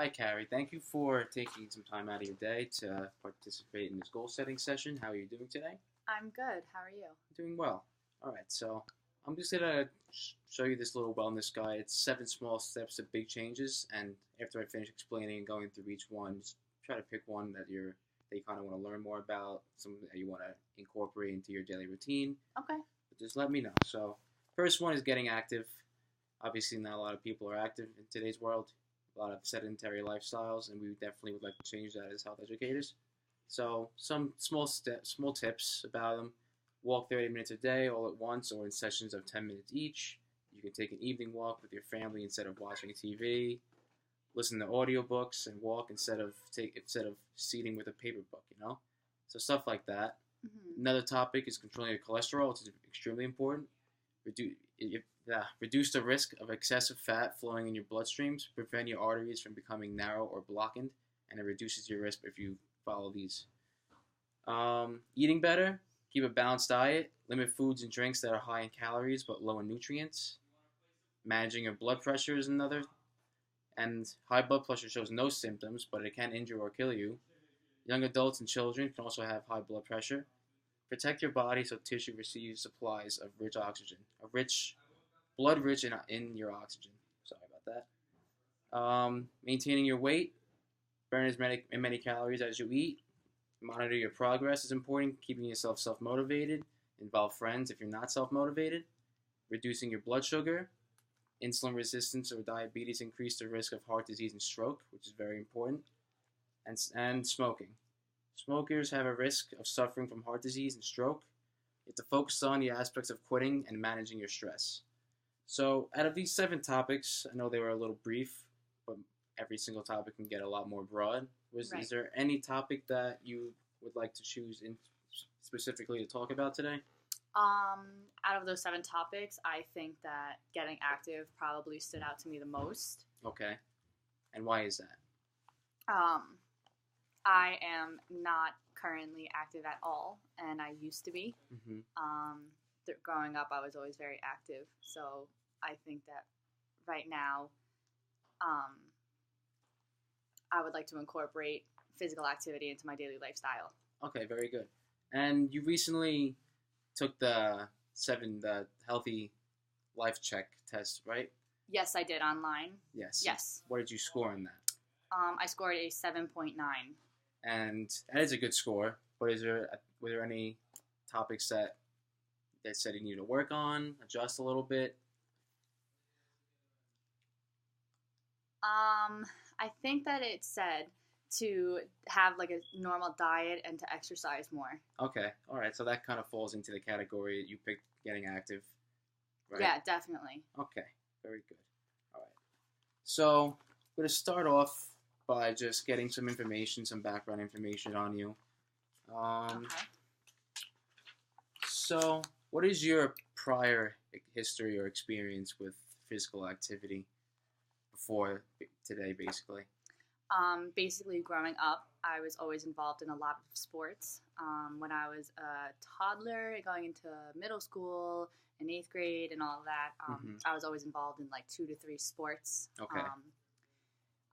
Hi, Carrie. Thank you for taking some time out of your day to participate in this goal setting session. How are you doing today? I'm good. How are you? Doing well. All right, so I'm just gonna show you this little wellness guide. It's 7 small steps to big changes, and after I finish explaining and going through each one, just try to pick one that you kind of want to learn more about, something that you want to incorporate into your daily routine. Okay. But just let me know. So, first one is getting active. Obviously, not a lot of people are active in today's world. A lot of sedentary lifestyles, and we definitely would like to change that as health educators. So, some small tips about them. Walk 30 minutes a day, all at once, or in sessions of 10 minutes each. You can take an evening walk with your family instead of watching TV. Listen to audiobooks and walk instead of seating with a paper book. So stuff like that. Another topic is controlling your cholesterol, which is extremely important. Reduce the risk of excessive fat flowing in your bloodstreams, prevent your arteries from becoming narrow or blockened, and it reduces your risk if you follow these. Eating better, keep a balanced diet, limit foods and drinks that are high in calories but low in nutrients. Managing your blood pressure is another, and high blood pressure shows no symptoms, but it can injure or kill you. Young adults and children can also have high blood pressure. Protect your body so tissue receives supplies of rich oxygen, blood rich in your oxygen. Sorry about that. Maintaining your weight, burn as many calories as you eat. Monitor your progress is important. Keeping yourself self-motivated. Involve friends if you're not self-motivated. Reducing your blood sugar. Insulin resistance or diabetes increase the risk of heart disease and stroke, which is very important. And smoking. Smokers have a risk of suffering from heart disease and stroke. You have to focus on the aspects of quitting and managing your stress. So, out of these 7 topics, I know they were a little brief, but every single topic can get a lot more broad. Right. Is there any topic that you would like to choose specifically to talk about today? Out of those 7 topics, I think that getting active probably stood out to me the most. Okay. And why is that? I am not currently active at all, and I used to be. Mm-hmm. Growing up, I was always very active, so I think that right now, I would like to incorporate physical activity into my daily lifestyle. Okay, very good. And you recently took the healthy life check test, right? Yes, I did online. Yes. Yes. What did you score in that? I scored a 7.9. And that is a good score. But were there any topics that said you need to work on, adjust a little bit? I think that it said to have like a normal diet and to exercise more. Okay, all right. So that kind of falls into the category you picked, getting active, right? Yeah, definitely. Okay, very good. All right. So I'm going to start off by just getting some background information on you. Okay. So, what is your prior history or experience with physical activity before today, basically? Basically, growing up, I was always involved in a lot of sports. When I was a toddler, going into middle school, in 8th grade, and all of that, I was always involved in like 2 to 3 sports. Okay.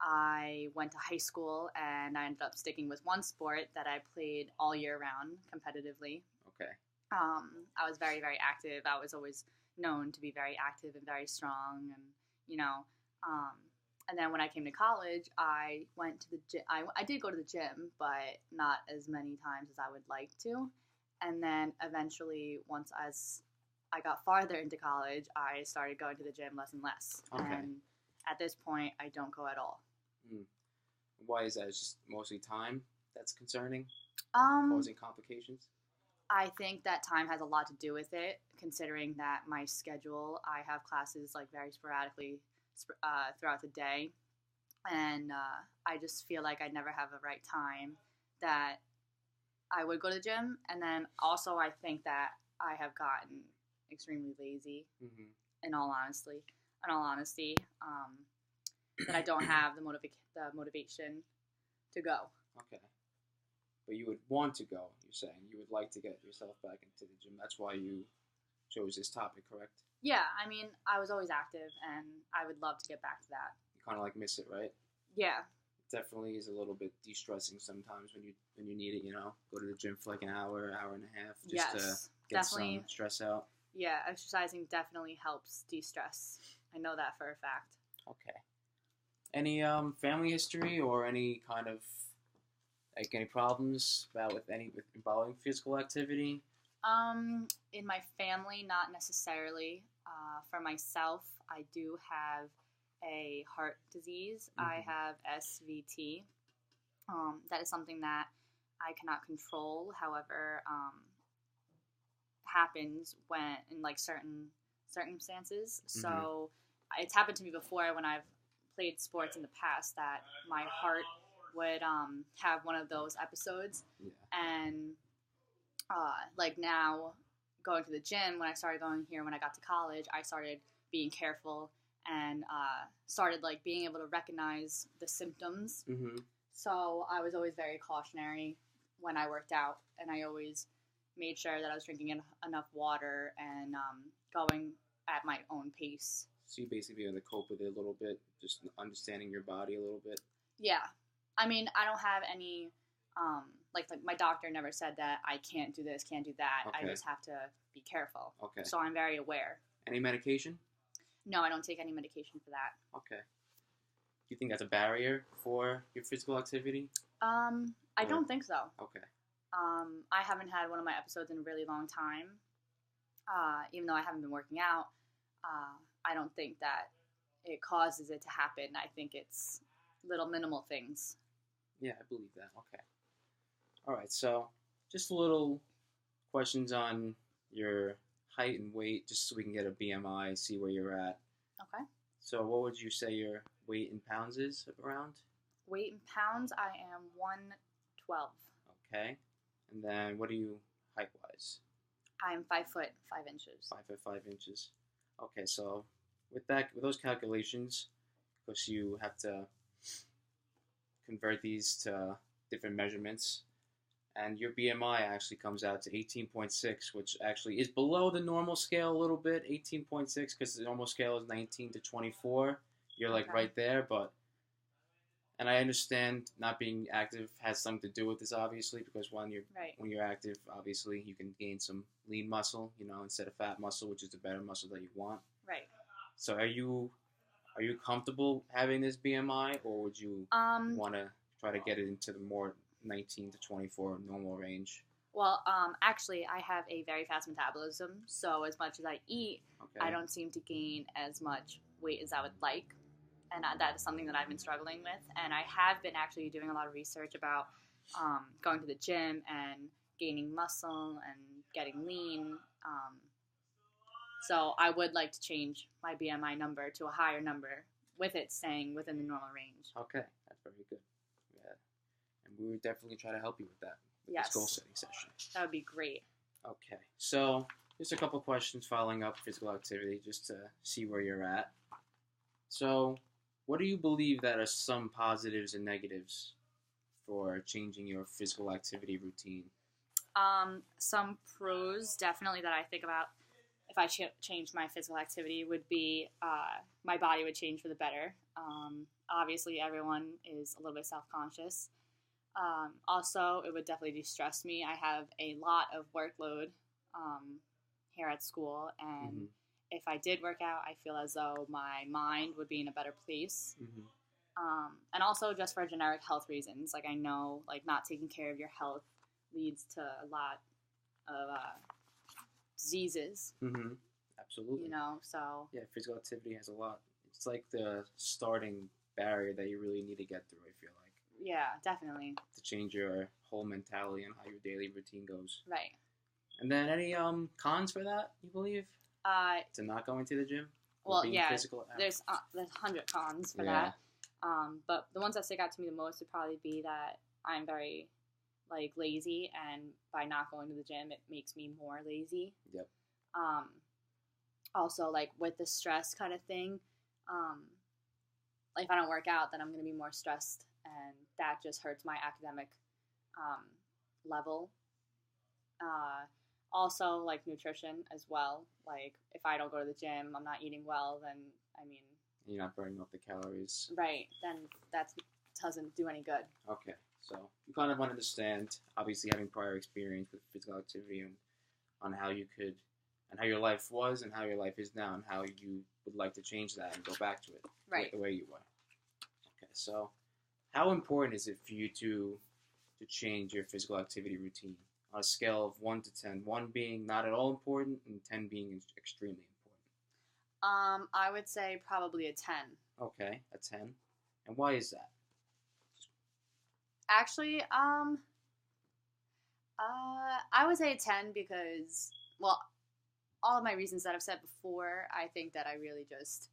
I went to high school, and I ended up sticking with one sport that I played all year round competitively. Okay. I was very, very active. I was always known to be very active and very strong, and and then when I came to college, I went to the gym. I did go to the gym, but not as many times as I would like to. And then eventually, once as I got farther into college, I started going to the gym less and less. Okay. And at this point, I don't go at all. Why is that? It's just mostly time that's concerning, Um, causing complications? I think that time has a lot to do with it, considering that my schedule, I have classes like very sporadically throughout the day, and I just feel like I never have the right time that I would go to the gym. And then also I think that I have gotten extremely lazy, in all honesty, that I don't have the motivation to go. Okay. But you would want to go, you're saying. You would like to get yourself back into the gym. That's why you chose this topic, correct? Yeah, I mean, I was always active, and I would love to get back to that. You kind of like miss it, right? Yeah. definitely is a little bit de-stressing sometimes when you need it. Go to the gym for like an hour, hour and a half, just to Yes, get definitely. some stress out. Yeah, exercising definitely helps de-stress. I know that for a fact. Okay. Any family history or any kind of like any problems with involving physical activity? In my family, not necessarily. For myself, I do have a heart disease. I Mm-hmm. have SVT. That is something that I cannot control. However, happens when in like certain circumstances. Mm-hmm. So it's happened to me before when I've played sports in the past that my heart would have one of those episodes, Yeah. and like now going to the gym, when I started going here when I got to college, I started being careful and started like being able to recognize the symptoms. Mm-hmm. So I was always very cautionary when I worked out, and I always made sure that I was drinking enough water and going at my own pace. So you basically able to cope with it a little bit, just understanding your body a little bit. Yeah, I mean, I don't have any like my doctor never said that I can't do this, can't do that. Okay. I just have to be careful. Okay. So I'm very aware. Any medication? No, I don't take any medication for that. Okay. Do you think that's a barrier for your physical activity? I don't think so. Okay. I haven't had one of my episodes in a really long time. Even though I haven't been working out, I don't think that it causes it to happen. I think it's little minimal things. Yeah, I believe that. Okay. All right. So just a little questions on your height and weight, just so we can get a BMI, see where you're at. Okay. So what would you say your weight in pounds is around? Weight in pounds, I am 112. Okay. And then what are you height-wise? I am 5'5". 5'5". Okay, so with those calculations, of course you have to convert these to different measurements, and your BMI actually comes out to 18.6, which actually is below the normal scale a little bit. 18.6 because the normal scale is 19 to 24. You're like Okay. right there, and I understand not being active has something to do with this, obviously, because when you're active, obviously you can gain some lean muscle, instead of fat muscle, which is the better muscle that you want. Right. So are you comfortable having this BMI, or would you want to try to get it into the more 19 to 24 normal range? Well, actually, I have a very fast metabolism, so as much as I eat, Okay. I don't seem to gain as much weight as I would like, and that is something that I've been struggling with. And I have been actually doing a lot of research about going to the gym and gaining muscle and getting lean. So I would like to change my BMI number to a higher number, with it staying within the normal range. Okay, that's very good. Yeah, and we would definitely try to help you with that. Yes. This goal setting session. That would be great. Okay, so just a couple questions following up physical activity, just to see where you're at. So, what do you believe that are some positives and negatives for changing your physical activity routine? Some pros definitely that I think about if I changed my physical activity would be my body would change for the better. Obviously, everyone is a little bit self-conscious. Also, it would definitely de-stress me. I have a lot of workload here at school, and Mm-hmm. if I did work out, I feel as though my mind would be in a better place. Mm-hmm. And also just for generic health reasons. Like I know, like not taking care of your health leads to a lot of diseases. Mm-hmm. Absolutely. So Yeah, physical activity has a lot. It's like the starting barrier that you really need to get through, I feel like, yeah, definitely. to change your whole mentality and how your daily routine goes. Right. And then any cons for that, you believe? To not going to the gym? Or Well, being yeah, physical there's 100 cons for Yeah. that. But the ones that stick out to me the most would probably be that I'm very like lazy, and by not going to the gym, it makes me more lazy. Yep. Also, like with the stress kind of thing, like if I don't work out, then I'm going to be more stressed, and that just hurts my academic level. Also, like nutrition as well. Like if I don't go to the gym, I'm not eating well, then I mean, You're not burning off the calories. Right. Then that doesn't do any good. Okay, so you kind of want to understand, obviously having prior experience with physical activity and on how you could, and how your life was and how your life is now and how you would like to change that and go back to it Right. the way you were. Okay, so how important is it for you to change your physical activity routine on a scale of 1 to 10, 1 being not at all important and 10 being extremely important? I would say probably a 10. Okay, a 10. And why is that? Actually, I would say a 10 because, well, all of my reasons that I've said before, I think that I really just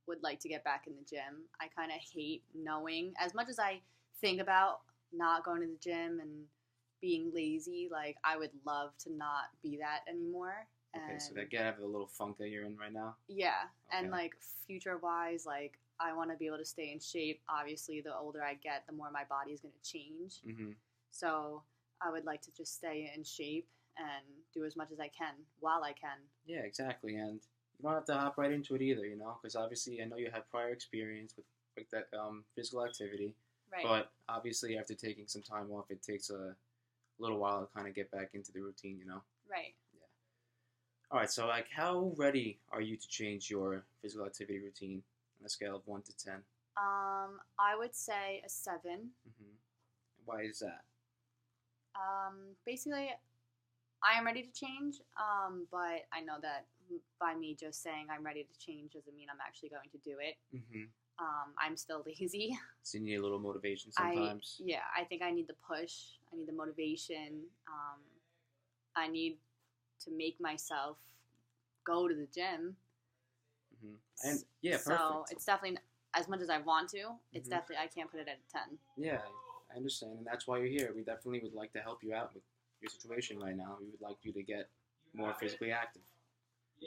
would like to get back in the gym. I kind of hate knowing, as much as I think about not going to the gym and being lazy, like, I would love to not be that anymore. Okay, so that get out of the little funk that you're in right now? Yeah, and, Okay. like, future-wise, like, I want to be able to stay in shape. Obviously, the older I get, the more my body is going to change. Mm-hmm. So I would like to just stay in shape and do as much as I can while I can. Yeah, exactly. And you don't have to hop right into it either, you know, because obviously I know you have prior experience with that physical activity, Right. but obviously after taking some time off, it takes a little while to kind of get back into the routine, you know. Right. All right, so like, how ready are you to change your physical activity routine on a scale of 1 to 10? I would say a 7. Mm-hmm. Why is that? Basically, I am ready to change, but I know that by me just saying I'm ready to change doesn't mean I'm actually going to do it. Mm-hmm. I'm still lazy. So you need a little motivation sometimes. I think I need the push. I need the motivation. I need to make myself go to the gym. Mm-hmm. And yeah, So perfect. it's definitely, as much as I want to, it's Mhm. definitely, I can't put it at a 10. Yeah, I understand, and that's why you're here. We definitely would like to help you out with your situation right now. We would like you to get more physically active.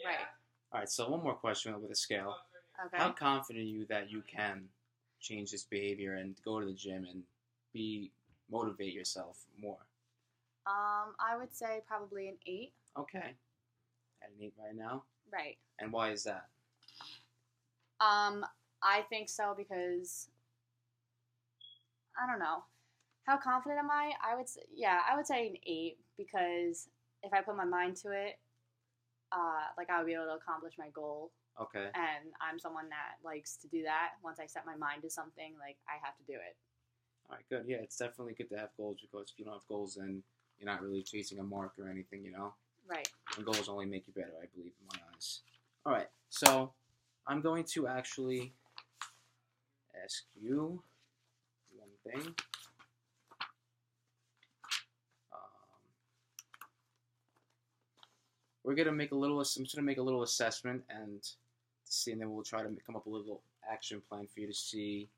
Right. All right, so one more question with a scale. Okay. How confident are you that you can change this behavior and go to the gym and motivate yourself more? I would say probably an 8. Okay, at an 8 right now. Right. And why is that? I think so because, I don't know. How confident am I? I would say an 8 because if I put my mind to it, like, I would be able to accomplish my goal. Okay. And I'm someone that likes to do that. Once I set my mind to something, like, I have to do it. All right, good. Yeah, it's definitely good to have goals because if you don't have goals, then you're not really chasing a mark or anything, you know? Right. And goals only make you better, I believe, in my eyes. All right, so I'm going to actually ask you one thing. We're gonna make a little. I'm just gonna make a little assessment and see, and then we'll try to come up with a little action plan for you to see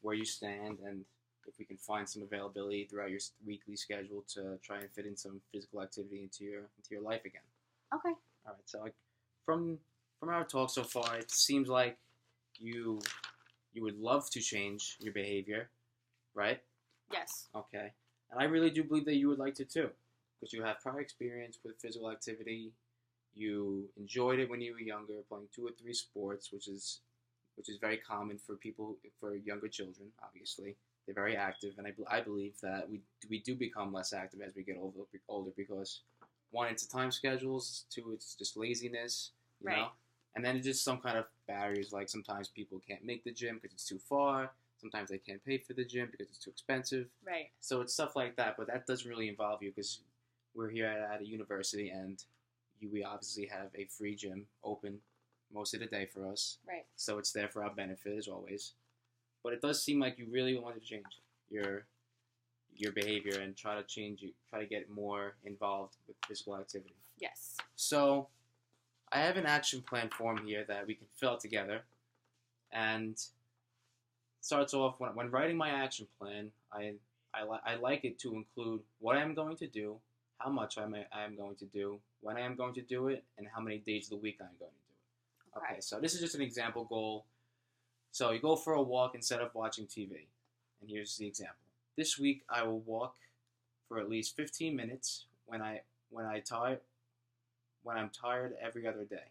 where you stand and if we can find some availability throughout your weekly schedule to try and fit in some physical activity into your life again. Okay. All right. So, like, from our talk so far, it seems like you would love to change your behavior, right? Yes. Okay. And I really do believe that you would like to too, because you have prior experience with physical activity. You enjoyed it when you were younger, playing 2 or 3 sports, which is very common for younger children. Obviously, they're very active, and I believe that we do become less active as we get older because 1, it's time schedules, 2, it's just laziness, you Right. know, and then it's just some kind of barriers, like sometimes people can't make the gym because it's too far. Sometimes they can't pay for the gym because it's too expensive. Right. So it's stuff like that, but that doesn't really involve you because we're here at a university and we obviously have a free gym open most of the day for us. Right. So it's there for our benefit as always. But it does seem like you really wanted to change your behavior and try to get more involved with physical activity. Yes. So I have an action plan form here that we can fill out together, and it starts off when writing my action plan. I like it to include what I'm going to do, how much I am going to do, when I am going to do it, and how many days of the week I'm going to do it. Okay, so this is just an example goal. So you go for a walk instead of watching TV. And here's the example. This week I will walk for at least 15 minutes when I'm tired every other day.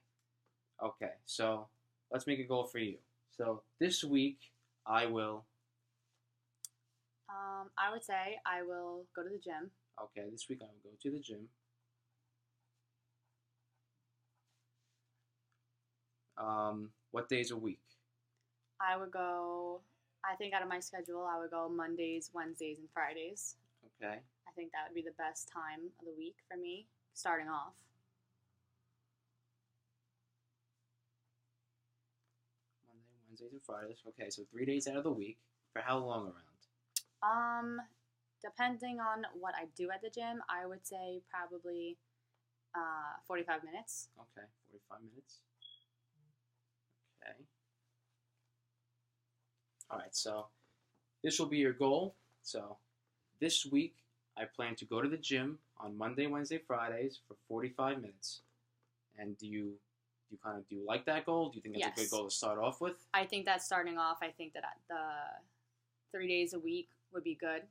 Okay, so let's make a goal for you. So this week I will. I would say I will go to the gym. Okay, this week I will go to the gym. What days a week? I would go, I think out of my schedule, I would go Mondays, Wednesdays, and Fridays. Okay. I think that would be the best time of the week for me, starting off. Monday, Wednesdays, and Fridays. Okay, so 3 days out of the week. For how long around? Depending on what I do at the gym, I would say probably 45 minutes. Okay, 45 minutes. Okay. All right, so this will be your goal. So this week, I plan to go to the gym on Monday, Wednesday, Fridays for 45 minutes. And do you like that goal? Do you think that's a good Yes. goal to start off with? I think that starting off, I think that the 3 days a week would be good.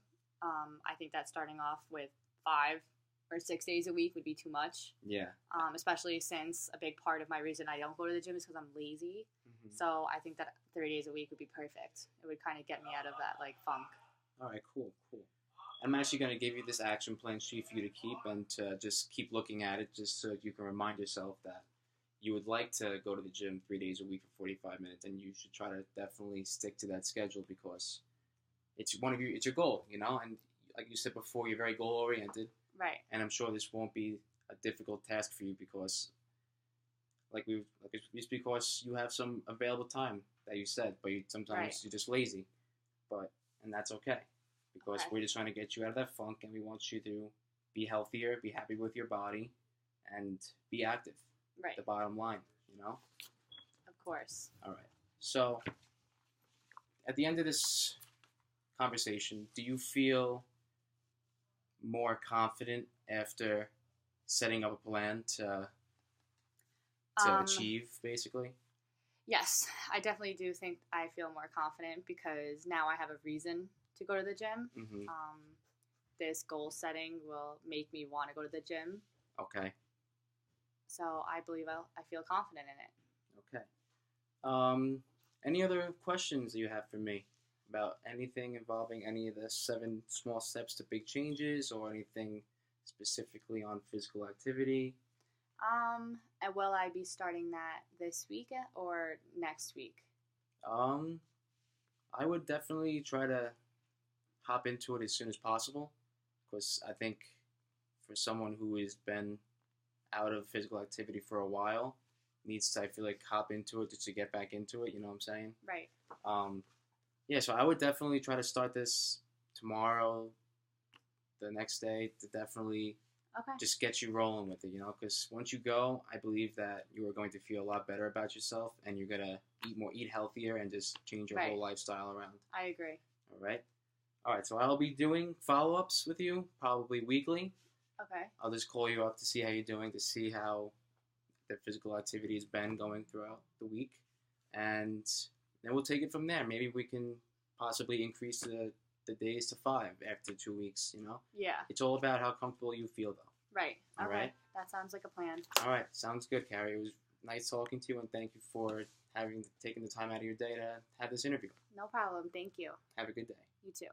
I think that starting off with 5 or 6 days a week would be too much. Yeah. Especially since a big part of my reason I don't go to the gym is because I'm lazy. Mm-hmm. So I think that 3 days a week would be perfect. It would kind of get me out of that like funk. All right, cool. I'm actually going to give you this action plan sheet for you to keep and to just keep looking at it just so you can remind yourself that you would like to go to the gym 3 days a week for 45 minutes, and you should try to definitely stick to that schedule because it's your goal, and like you said before, you're very goal oriented, Right. and I'm sure this won't be a difficult task for you because it's because you have some available time that you said, but sometimes Right. you're just lazy, and that's okay because Okay. we're just trying to get you out of that funk, and we want you to be healthier, be happy with your body, and be active. Right. The bottom line, Of course. All right. So, at the end of this conversation, do you feel more confident after setting up a plan to achieve, basically? Yes, I definitely do think I feel more confident because now I have a reason to go to the gym. Mm-hmm. This goal setting will make me want to go to the gym. Okay. So I believe I feel confident in it. Okay. Any other questions you have for me about anything involving any of the 7 small steps to big changes or anything specifically on physical activity? And will I be starting that this week or next week? I would definitely try to hop into it as soon as possible because I think for someone who has been out of physical activity for a while needs to, I feel like, hop into it just to get back into it, you know what I'm saying? Right. Yeah, so I would definitely try to start this tomorrow, the next day, to definitely Okay. just get you rolling with it, because once you go, I believe that you are going to feel a lot better about yourself and you're going to eat healthier and just change your whole lifestyle around. I agree. All right, so I'll be doing follow-ups with you probably weekly. Okay. I'll just call you up to see how you're doing, to see how the physical activity has been going throughout the week. And then we'll take it from there. Maybe we can possibly increase the days to 5 after 2 weeks, Yeah. It's all about how comfortable you feel, though. Right. All Okay. right. That sounds like a plan. All right. Sounds good, Carrie. It was nice talking to you, and thank you for taking the time out of your day to have this interview. No problem. Thank you. Have a good day. You too.